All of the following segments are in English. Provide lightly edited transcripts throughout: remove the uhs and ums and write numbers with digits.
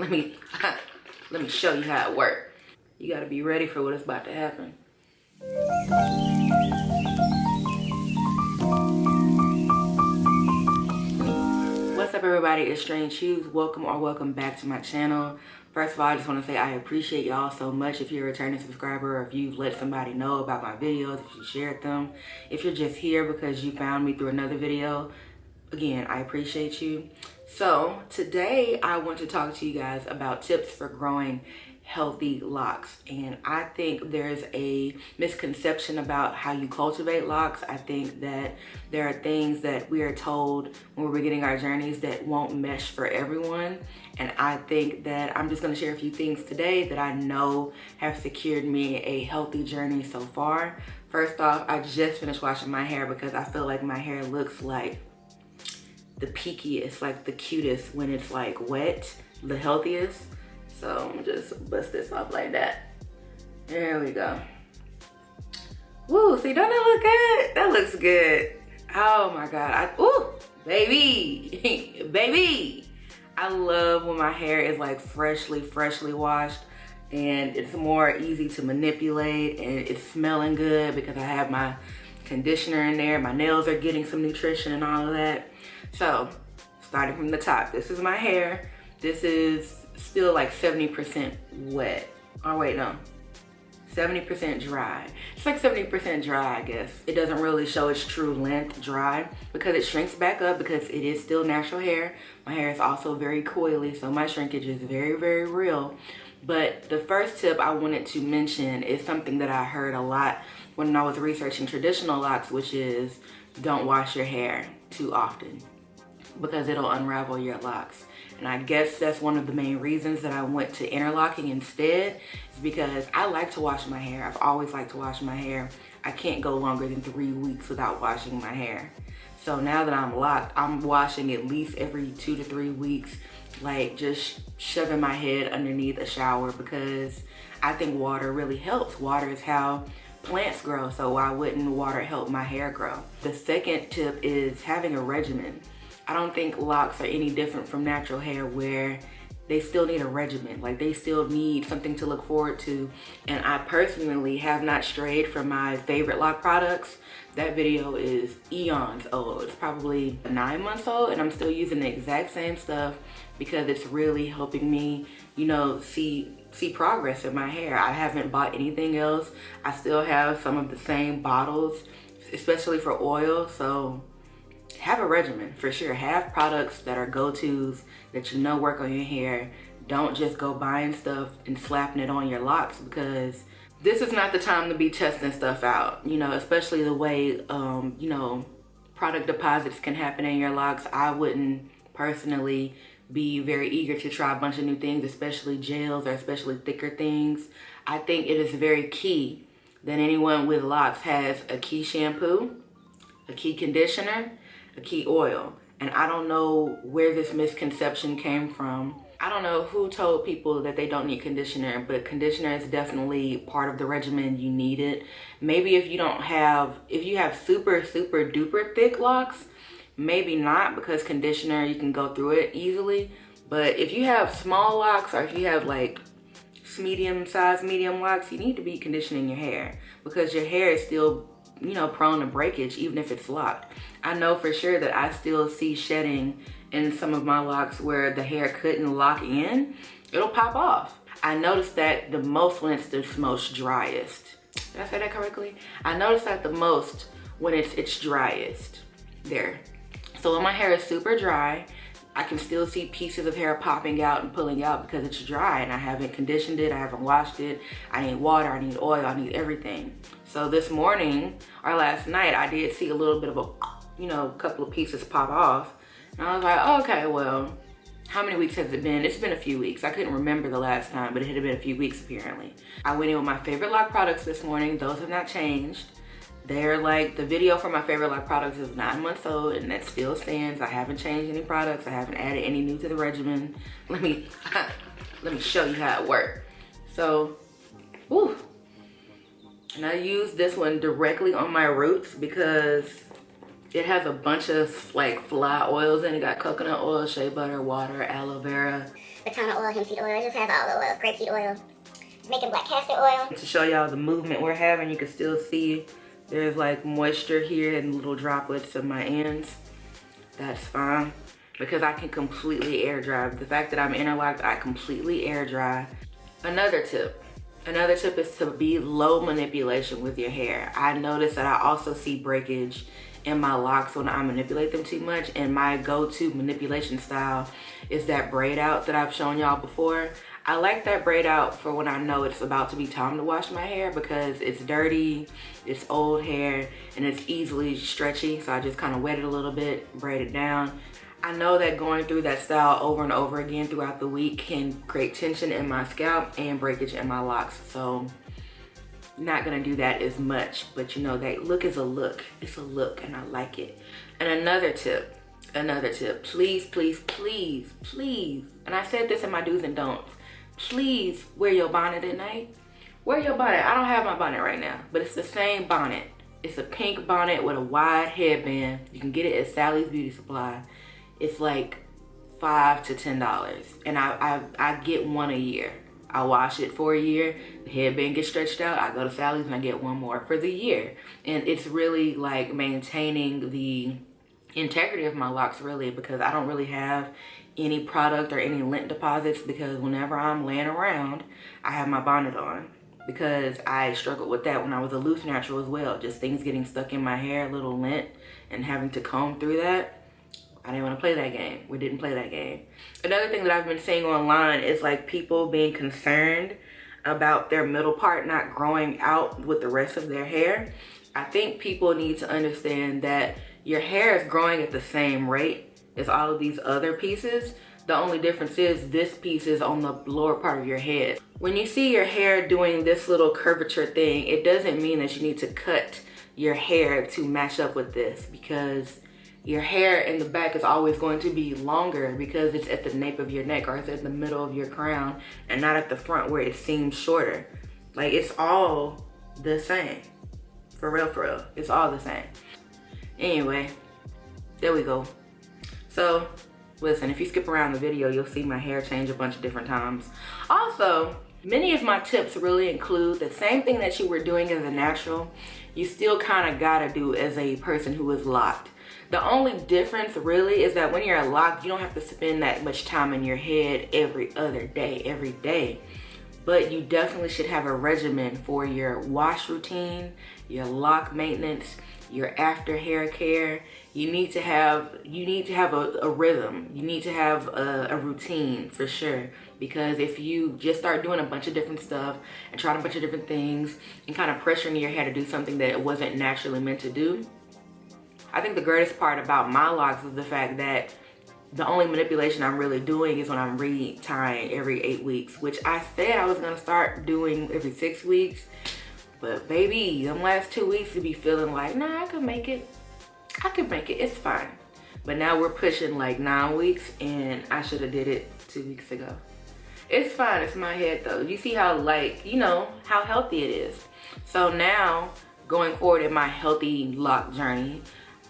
let me show you how it works. You gotta be ready for what is about to happen. What's up, everybody? It's Strange Shoes. Welcome back to my channel. First of all, I just want to say I appreciate y'all so much. If you're a returning subscriber, or if you've let somebody know about my videos, if you shared them, if you're just here because you found me through another video, again, I appreciate you. So today I want to talk to you guys about tips for growing healthy locks. And I think there's a misconception about how you cultivate locks. I think that there are things that we are told when we're beginning our journeys that won't mesh for everyone. And I think that I'm just going to share a few things today that I know have secured me a healthy journey so far. First off, I just finished washing my hair because I feel like my hair looks like the peakiest, like the cutest when it's like wet, the healthiest. So I'm gonna just bust this off like that. There we go. Woo, see, don't that look good? That looks good. Oh my God, ooh, baby, baby. I love when my hair is like freshly washed and it's more easy to manipulate and it's smelling good because I have my conditioner in there. My nails are getting some nutrition and all of that. So starting from the top, this is my hair. This is still like 70% wet. Oh wait, no, 70% dry. It's like 70% dry, I guess. It doesn't really show its true length dry because it shrinks back up because it is still natural hair. My hair is also very coily, so my shrinkage is very real. But the first tip I wanted to mention is something that I heard a lot when I was researching traditional locks, which is don't wash your hair too often because it'll unravel your locks. And I guess that's one of the main reasons that I went to interlocking instead, is because I like to wash my hair. I've always liked to wash my hair. I can't go longer than 3 weeks without washing my hair. So now that I'm locked, I'm washing at least every 2 to 3 weeks, like just shoving my head underneath a shower because I think water really helps. Water is how plants grow, so why wouldn't water help my hair grow? The second tip is having a regimen. I don't think locks are any different from natural hair where they still need a regimen. Like they still need something to look forward to. And I personally have not strayed from my favorite lock products. That video is eons old. It's probably 9 months old and I'm still using the exact same stuff because it's really helping me, you know, see progress in my hair. I haven't bought anything else. I still have some of the same bottles, especially for oil. So have a regimen for sure. Have products that are go-tos that you know work on your hair. Don't just go buying stuff and slapping it on your locks because this is not the time to be testing stuff out, you know, especially the way, you know, product deposits can happen in your locks. I wouldn't personally be very eager to try a bunch of new things, especially gels or especially thicker things. I think it is very key that anyone with locks has a key shampoo, a key conditioner, a key oil. And I don't know where this misconception came from. I don't know who told people that they don't need conditioner, but conditioner is definitely part of the regimen. You need it. Maybe if you have super duper thick locks, maybe not, because conditioner, you can go through it easily. But if you have small locks or if you have like medium locks, you need to be conditioning your hair because your hair is still, you know, prone to breakage even if it's locked. I know for sure that I still see shedding in some of my locks where the hair couldn't lock in. It'll pop off. I noticed that the most when it's the most driest. Did I say that correctly? I noticed that the most when it's driest. There. So when my hair is super dry, I can still see pieces of hair popping out and pulling out because it's dry and I haven't conditioned it, I haven't washed it. I need water, I need oil, I need everything. So this morning or last night, I did see a little bit of a, you know, couple of pieces pop off. And I was like, oh, okay, well, how many weeks has it been? It's been a few weeks. I couldn't remember the last time, but it had been a few weeks apparently. I went in with my favorite lock products this morning. Those have not changed. They're like, the video for my favorite lock products is 9 months old and that still stands. I haven't changed any products. I haven't added any new to the regimen. Let me show you how it works. So, whew. And I use this one directly on my roots because It has a bunch of like fly oils in it. Got coconut oil, shea butter, water, aloe vera, batana oil, hemp seed oil. It just has all the oils. Grapeseed oil, Jamaican black castor oil. To show y'all the movement we're having, you can still see there's like moisture here and little droplets of my ends. That's fine because I can completely air dry. The fact that I'm interlocked, I completely air dry. Another tip is to be low manipulation with your hair. I notice that I also see breakage in my locks when I manipulate them too much, and my go-to manipulation style is that braid out that I've shown y'all before. I like that braid out for when I know it's about to be time to wash my hair because it's dirty, it's old hair, and it's easily stretchy. So I just kind of wet it a little bit, braid it down. I know that going through that style over and over again throughout the week can create tension in my scalp and breakage in my locks. So not gonna do that as much, but you know, that look is a look. It's a look and I like it. And another tip, please, please, please, please, and I said this in my do's and don'ts, please wear your bonnet at night. Wear your bonnet. I don't have my bonnet right now, but it's the same bonnet. It's a pink bonnet with a wide headband. You can get it at Sally's Beauty Supply. It's like $5 to $10, and I get one a year. I wash it for a year, the headband gets stretched out, I go to Sally's and I get one more for the year. And it's really like maintaining the integrity of my locks really, because I don't really have any product or any lint deposits, because whenever I'm laying around, I have my bonnet on. Because I struggled with that when I was a loose natural as well. Just things getting stuck in my hair, a little lint, and having to comb through that. I didn't want to play that game. We didn't play that game. Another thing that I've been seeing online is like people being concerned about their middle part not growing out with the rest of their hair. I think people need to understand that your hair is growing at the same rate as all of these other pieces. The only difference is this piece is on the lower part of your head. When you see your hair doing this little curvature thing, it doesn't mean that you need to cut your hair to match up with this, because your hair in the back is always going to be longer because it's at the nape of your neck or it's at the middle of your crown and not at the front where it seems shorter. Like, it's all the same. For real. It's all the same. Anyway, there we go. So, listen, if you skip around the video, you'll see my hair change a bunch of different times. Also, many of my tips really include the same thing that you were doing as a natural, you still kind of gotta do as a person who is locked. The only difference really is that when you're locked, you don't have to spend that much time in your head every other day, every day. But you definitely should have a regimen for your wash routine, your lock maintenance, your after hair care. You need to have a rhythm. You need to have a routine for sure. Because if you just start doing a bunch of different stuff and trying a bunch of different things and kind of pressuring your hair to do something that it wasn't naturally meant to do, I think the greatest part about my locks is the fact that the only manipulation I'm really doing is when I'm retying every 8 weeks, which I said I was gonna start doing every 6 weeks. But baby, them last 2 weeks to be feeling like, nah, I can make it. It's fine. But now we're pushing like 9 weeks and I should have did it 2 weeks ago. It's fine, it's my head though. You see how, like, you know, how healthy it is. So now, going forward in my healthy lock journey,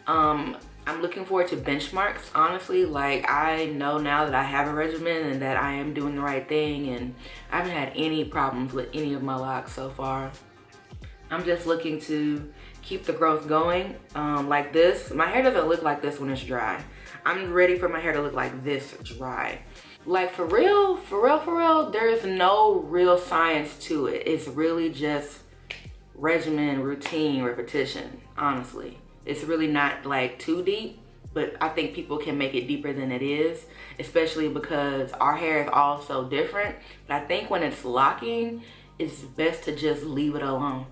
I'm looking forward to benchmarks, honestly. Like, I know now that I have a regimen and that I am doing the right thing, and I haven't had any problems with any of my locks so far. I'm just looking to keep the growth going, like this. My hair doesn't look like this when it's dry. I'm ready for my hair to look like this dry. Like, for real, there is no real science to it. It's really just regimen, routine, repetition, honestly. It's really not like too deep, but I think people can make it deeper than it is, especially because our hair is all so different. But I think when it's locking, it's best to just leave it alone.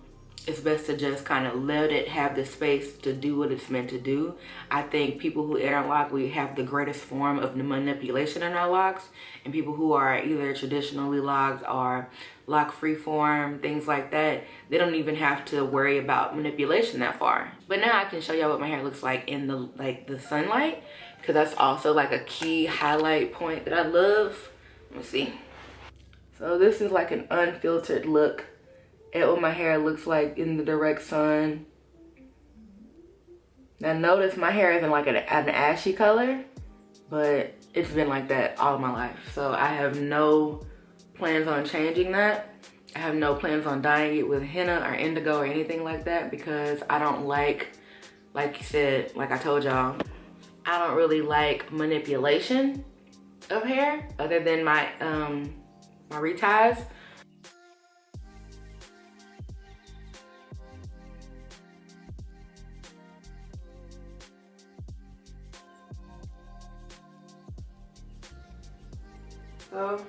It's best to just kind of let it have the space to do what it's meant to do. I think people who interlock, we have the greatest form of manipulation in our locks, and people who are either traditionally locked or lock free form, things like that, they don't even have to worry about manipulation that far. But now I can show y'all what my hair looks like in the sunlight, because that's also like a key highlight point that I love. Let me see. So this is like an unfiltered look at what my hair looks like in the direct sun. Now notice my hair isn't like an ashy color, but it's been like that all of my life. So I have no plans on changing that. I have no plans on dyeing it with henna or indigo or anything like that, because I don't like you said, like I told y'all, I don't really like manipulation of hair other than my my reties. So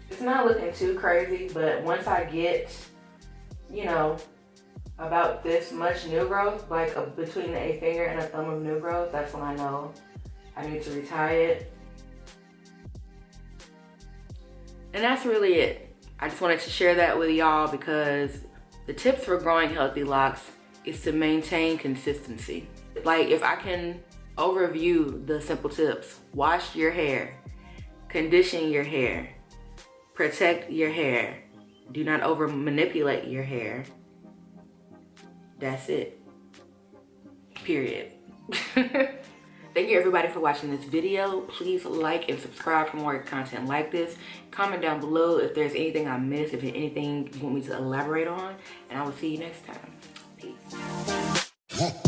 it's not looking too crazy, but once I get, you know, about this much new growth, like between a finger and a thumb of new growth, that's when I know I need to retie it. And that's really it. I just wanted to share that with y'all because the tips for growing healthy locks is to maintain consistency. Like, if I can overview the simple tips: wash your hair, condition your hair, protect your hair, do not over manipulate your hair. That's it. Period. Thank you everybody for watching this video. Please like and subscribe for more content like this. Comment down below if there's anything I missed, if there's anything you want me to elaborate on, and I will see you next time. Peace.